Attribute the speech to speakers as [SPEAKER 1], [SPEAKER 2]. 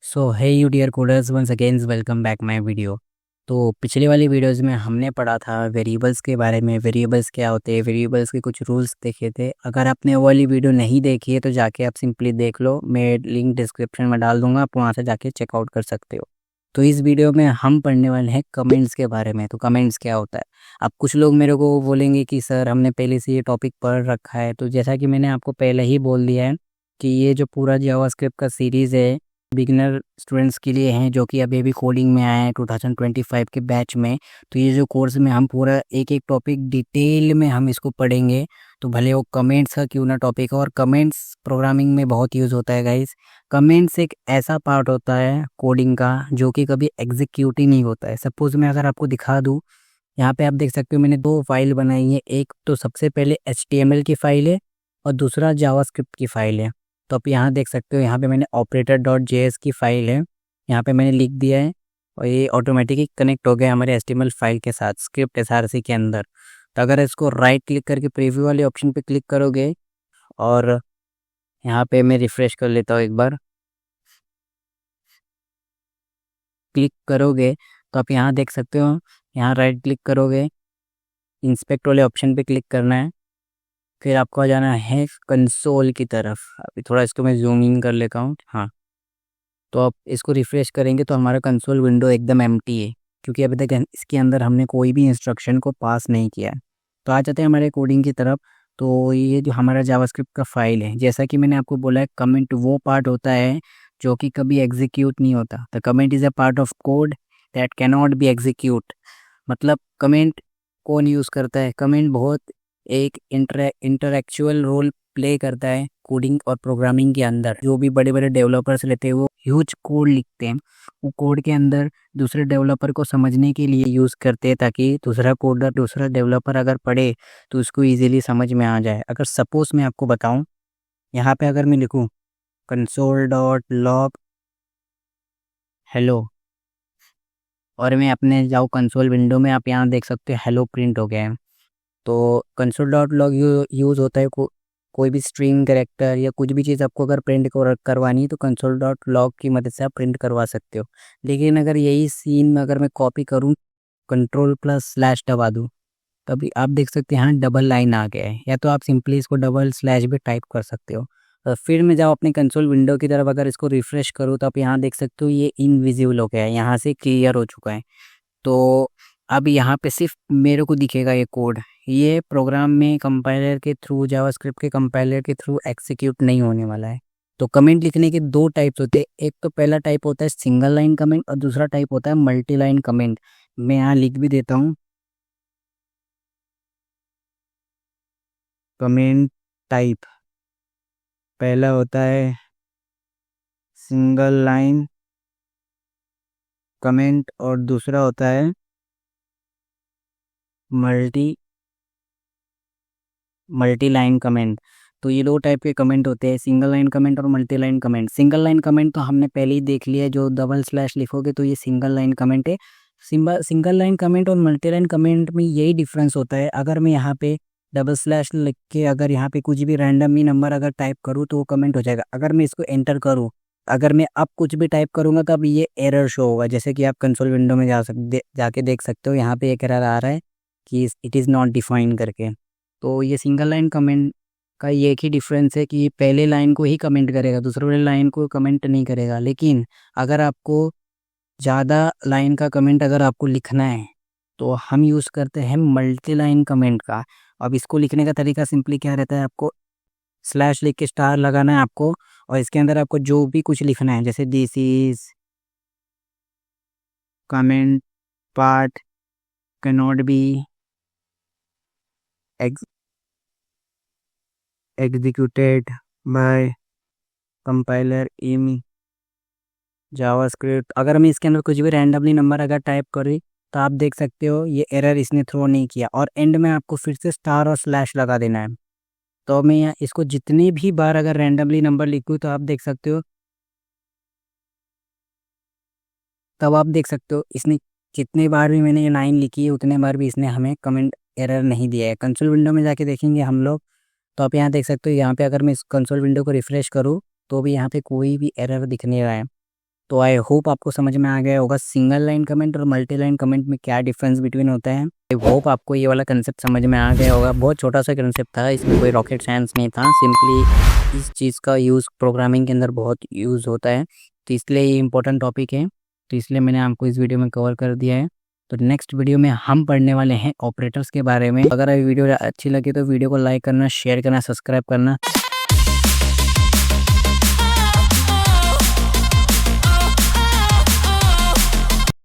[SPEAKER 1] So hey you dear coders, once again welcome back my video. तो पिछले वाली videos में हमने पढ़ा था वेरिएबल्स के बारे में। वेरिएबल्स क्या होते हैं, वेरिएबल्स के कुछ रूल्स देखे थे। अगर आपने वो वाली वीडियो नहीं देखी है तो जाके आप सिंपली देख लो, मैं लिंक डिस्क्रिप्शन में डाल दूंगा, आप वहाँ से जाके चेकआउट कर सकते हो। तो इस वीडियो में हम पढ़ने वाले हैं कमेंट्स के बारे में। तो कमेंट्स क्या होता है, अब कुछ लोग मेरे को बोलेंगे कि सर हमने पहले से ये टॉपिक पढ़ रखा है। तो जैसा कि मैंने आपको पहले ही बोल दिया है कि ये जो पूरा जावास्क्रिप्ट का सीरीज़ है बिगिनर स्टूडेंट्स के लिए हैं, जो कि अभी अभी कोडिंग में आए हैं 2025 के बैच में। तो ये जो कोर्स में हम पूरा एक एक टॉपिक डिटेल में हम इसको पढ़ेंगे। तो भले वो कमेंट्स का क्यों ना टॉपिक हो, और कमेंट्स प्रोग्रामिंग में बहुत यूज़ होता है गाइस। कमेंट्स एक ऐसा पार्ट होता है कोडिंग का जो कि कभी एग्जीक्यूट ही नहीं होता है। सपोज मैं अगर आपको दिखा दूँ, यहाँ पे आप देख सकते हो मैंने दो फाइल बनाई है। एक तो सबसे पहले HTML की फाइल है और दूसरा जावास्क्रिप्ट की फाइल है। तो आप यहाँ देख सकते हो, यहाँ पे मैंने operator.js की फाइल है, यहाँ पे मैंने लिख दिया है और ये ऑटोमेटिकली कनेक्ट हो गया हमारे HTML फाइल के साथ स्क्रिप्ट SRC के अंदर। तो अगर इसको राइट क्लिक करके प्रीव्यू वाले ऑप्शन पे क्लिक करोगे और यहाँ पे मैं रिफ्रेश कर लेता हूँ एक बार, क्लिक करोगे तो आप यहाँ देख सकते हो, यहाँ राइट क्लिक करोगे, इंस्पेक्ट वाले ऑप्शन पे क्लिक करना है, फिर आपको आ जाना है कंसोल की तरफ। अभी थोड़ा इसको मैं जूम इन कर लेता हूँ। हाँ, तो आप इसको रिफ़्रेश करेंगे तो हमारा कंसोल विंडो एकदम एम्प्टी है, क्योंकि अभी तक इसके अंदर हमने कोई भी इंस्ट्रक्शन को पास नहीं किया है। तो आ जाते हैं हमारे कोडिंग की तरफ। तो ये जो हमारा जावास्क्रिप्ट का फाइल है, जैसा कि मैंने आपको बोला है, कमेंट वो पार्ट होता है जो कि कभी एग्जीक्यूट नहीं होता। The comment is a part of code that can not be execute. मतलब कमेंट कौन यूज़ करता है? कमेंट बहुत एक इंटरेक्चुअल रोल प्ले करता है कोडिंग और प्रोग्रामिंग के अंदर। जो भी बड़े बड़े डेवलपर्स रहते हैं वो ह्यूज कोड लिखते हैं, वो कोड के अंदर दूसरे डेवलपर को समझने के लिए यूज़ करते हैं, ताकि दूसरा कोडर दूसरा डेवलपर अगर पढ़े तो उसको इजीली समझ में आ जाए। अगर सपोज मैं आपको बताऊं, यहाँ पे अगर मैं लिखूं console.log हेलो और मैं अपने जाऊँ कंसोल विंडो में, आप यहाँ देख सकते हो हेलो प्रिंट हो गया है। तो console.log यूज़ होता है कोई भी स्ट्रिंग कैरेक्टर या कुछ भी चीज़ आपको अगर प्रिंट करवानी है तो console.log की मदद से आप प्रिंट करवा सकते हो। लेकिन अगर यही सीन में अगर मैं कॉपी करूँ, कंट्रोल+/ दबा दूँ, तभी आप देख सकते हैं यहाँ डबल लाइन आ गया है। या तो आप सिंपली इसको डबल स्लैश भी टाइप कर सकते हो। फिर मैं जाऊँ अपने कंसोल विंडो की तरफ, अगर इसको रिफ़्रेश करूँ तो आप यहाँ देख सकते हो ये इनविजिबल हो गया है, यहाँ से क्लियर हो चुका है। तो अब यहाँ पे सिर्फ मेरे को दिखेगा ये कोड, ये प्रोग्राम में कंपाइलर के थ्रू, जावास्क्रिप्ट के कंपाइलर के थ्रू एग्जीक्यूट नहीं होने वाला है। तो कमेंट लिखने के दो टाइप्स होते हैं, एक तो पहला टाइप होता है सिंगल लाइन कमेंट और दूसरा टाइप होता है मल्टी लाइन कमेंट। मैं यहाँ लिख भी देता हूँ, कमेंट टाइप पहला होता है सिंगल लाइन कमेंट और दूसरा होता है मल्टी मल्टी लाइन कमेंट। तो ये दो टाइप के कमेंट होते हैं, सिंगल लाइन कमेंट और multi line comment. Single line comment तो हमने पहले ही देख लिया है, जो डबल स्लैश लिखोगे तो ये सिंगल लाइन कमेंट है। सिंगल लाइन कमेंट और मल्टी लाइन कमेंट में यही डिफरेंस होता है, अगर मैं यहाँ पे डबल स्लैश लिख के अगर यहाँ पे कुछ भी रैंडम ही नंबर अगर टाइप करूँ तो वो कमेंट हो जाएगा। अगर मैं इसको एंटर करूँ, अगर मैं अब कुछ भी टाइप करूँगा तो अब ये एरर शो होगा। जैसे कि आप कंसोल विंडो में जाके देख सकते हो, यहाँ पे एक एरर आ रहा है कि इट इज़ नॉट डिफाइन करके। तो ये सिंगल लाइन कमेंट का ये एक ही डिफरेंस है कि पहले लाइन को ही कमेंट करेगा, दूसरे वाले लाइन को कमेंट नहीं करेगा। लेकिन अगर आपको ज़्यादा लाइन का कमेंट अगर आपको लिखना है तो हम यूज़ करते हैं मल्टी लाइन कमेंट का। अब इसको लिखने का तरीका सिंपली क्या रहता है, आपको स्लैश लिख के स्टार लगाना है आपको, और इसके अंदर आपको जो भी कुछ लिखना है, जैसे this is comment part can not be executed by compiler in JavaScript. अगर मैं इसके अंदर कुछ भी रैंडमली नंबर अगर टाइप करी तो आप देख सकते हो ये एरर इसने थ्रो नहीं किया, और एंड में आपको फिर से स्टार और स्लैश लगा देना है। तो मैं यहाँ इसको जितनी भी बार अगर रैंडमली नंबर लिखूँ तो आप देख सकते हो, तब आप देख सकते हो इसने जितने बार भी मैंने ये लाइन लिखी है उतने बार भी इसने हमें कमेंट एरर नहीं दिया है। कंसोल विंडो में जाके देखेंगे हम लोग, तो आप यहाँ देख सकते हो, यहाँ पे अगर मैं इस कंसोल विंडो को रिफ्रेश करूँ तो भी यहाँ पे कोई भी एरर दिख नहीं रहा है। तो आई होप आपको समझ में आ गया होगा सिंगल लाइन कमेंट और मल्टी लाइन कमेंट में क्या डिफरेंस बिटवीन होता है। आई होप आपको ये वाला कंसेप्ट समझ में आ गया होगा। बहुत छोटा सा कंसेप्ट था, इसमें कोई रॉकेट साइंस नहीं था, सिंपली इस चीज़ का यूज़ प्रोग्रामिंग के अंदर बहुत यूज़ होता है, तो इसलिए ये इंपॉर्टेंट टॉपिक है, तो इसलिए मैंने आपको इस वीडियो में कवर कर दिया है। तो नेक्स्ट वीडियो में हम पढ़ने वाले हैं ऑपरेटर्स के बारे में। अगर ये वीडियो अच्छी लगी तो वीडियो को लाइक करना, शेयर करना, सब्सक्राइब करना।